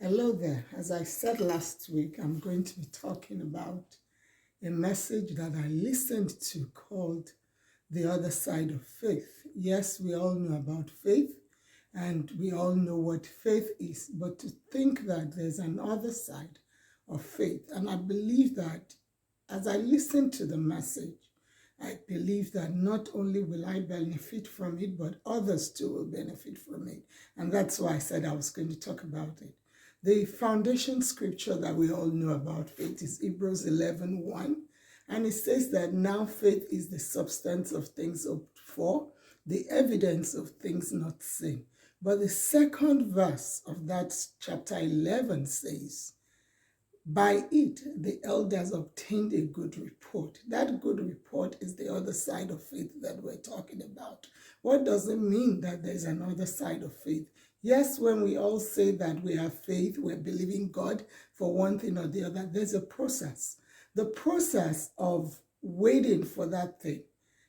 Hello there. As I said last week, I'm going to be talking about a message that I listened to called The Other Side of Faith. Yes, we all know about faith and we all know what faith is, but to think that there's an other side of faith. And I believe that as I listened to the message, I believe that not only will I benefit from it, but others too will benefit from it. And that's why I said I was going to talk about it. The foundation scripture that we all know about faith is Hebrews 11:1. And it says that now faith is the substance of things hoped for, the evidence of things not seen. But the second verse of that chapter 11 says, by it, the elders obtained a good report. That good report is the other side of faith that we're talking about. What does it mean that there's another side of faith? Yes, when we all say that we have faith, we're believing God for one thing or the other, there's a process. The process of waiting for that thing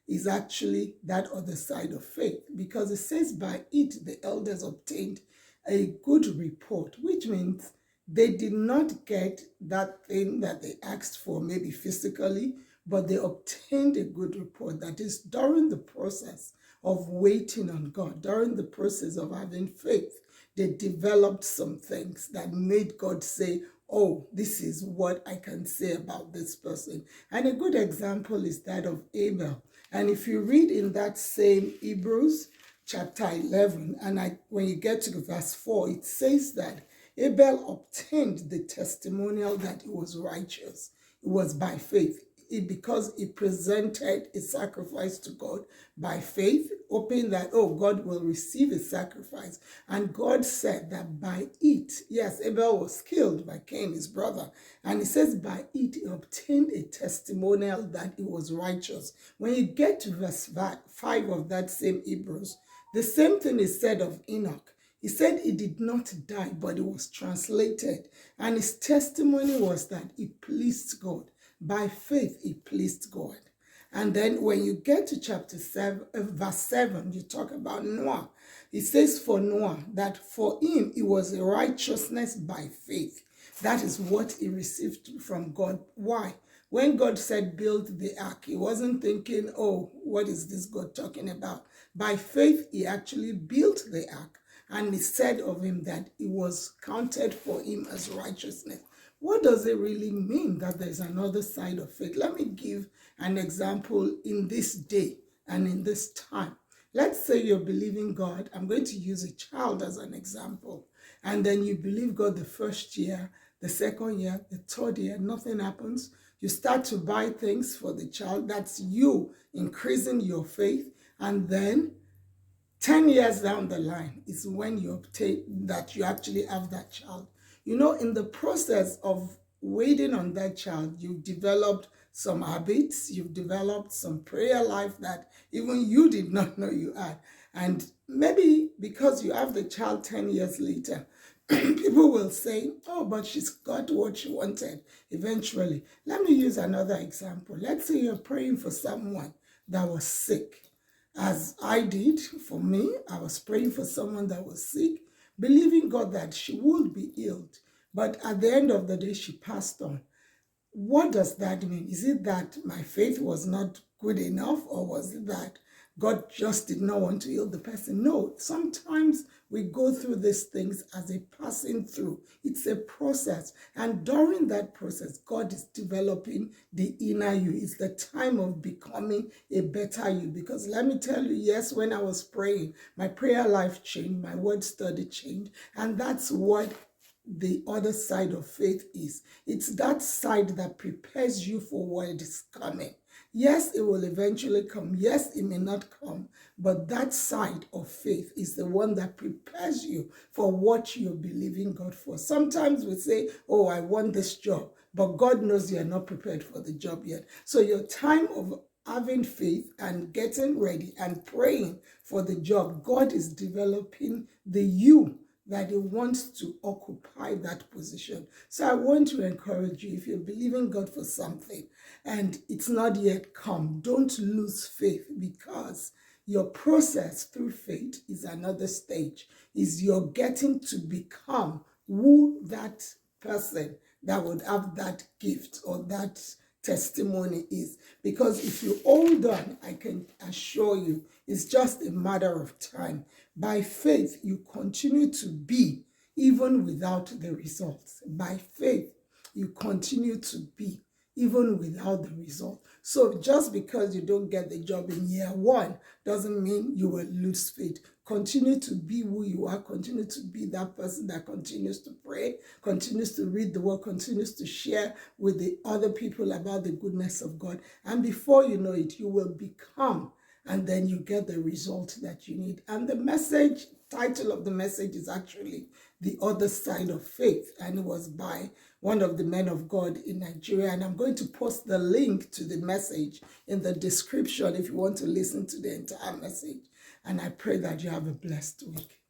is actually that other side of faith, because it says by it the elders obtained a good report, which means they did not get that thing that they asked for, maybe physically, but they obtained a good report. That is, during the process of waiting on God, during the process of having faith, they developed some things that made God say, oh, this is what I can say about this person. And a good example is that of Abel. And if you read in that same Hebrews chapter 11, and when you get to verse 4, it says that Abel obtained the testimonial that he was righteous. It was by faith. Because he presented a sacrifice to God by faith, hoping that, oh, God will receive a sacrifice. And God said that by it, yes, Abel was killed by Cain, his brother. And he says by it, he obtained a testimonial that he was righteous. When you get to verse 5 of that same Hebrews, the same thing is said of Enoch. He said he did not die, but he was translated. And his testimony was that he pleased God. By faith, he pleased God. And then when you get to chapter 7, verse 7, you talk about Noah. It says for Noah that for him, it was a righteousness by faith. That is what he received from God. Why? When God said build the ark, he wasn't thinking, oh, what is this God talking about? By faith, he actually built the ark. And he said of him that it was counted for him as righteousness. What does it really mean that there's another side of faith? Let me give an example in this day and in this time. Let's say you're believing God. I'm going to use a child as an example. And then you believe God the first year, the second year, the third year, nothing happens. You start to buy things for the child. That's you increasing your faith. And then 10 years down the line is when you obtain that you actually have that child. You know, in the process of waiting on that child, you've developed some habits, you've developed some prayer life that even you did not know you had. And maybe because you have the child 10 years later, people will say, oh, but she's got what she wanted eventually. Let me use another example. Let's say you're praying for someone that was sick. As I did for me, I was praying for someone that was sick, believing God that she would be healed. But at the end of the day, she passed on. What does that mean? Is it that my faith was not good enough, or was it that God just did not want to heal the person? No, sometimes we go through these things as a passing through. It's a process. And during that process, God is developing the inner you. It's the time of becoming a better you. Because let me tell you, yes, when I was praying, my prayer life changed, my word study changed. And that's what the other side of faith is. It's that side that prepares you for what is coming. Yes, it will eventually come. Yes, it may not come. But that side of faith is the one that prepares you for what you're believing God for. Sometimes we say, oh, I want this job. But God knows you're not prepared for the job yet. So your time of having faith and getting ready and praying for the job, God is developing the you that he wants to occupy that position. So I want to encourage you, if you're believing God for something and it's not yet come, don't lose faith, because your process through faith is another stage, is you're getting to become who that person that would have that gift or that testimony is. Because if you hold on, I can assure you, it's just a matter of time. By faith, you continue to be even without the results. By faith, you continue to be even without the result. So just because you don't get the job in year one doesn't mean you will lose faith. Continue to be who you are. Continue to be that person that continues to pray, continues to read the word, continues to share with the other people about the goodness of God. And before you know it, you will become, and then you get the result that you need. And the message, title of the message is actually The Other Side of Faith. And it was by one of the men of God in Nigeria. And I'm going to post the link to the message in the description if you want to listen to the entire message. And I pray that you have a blessed week.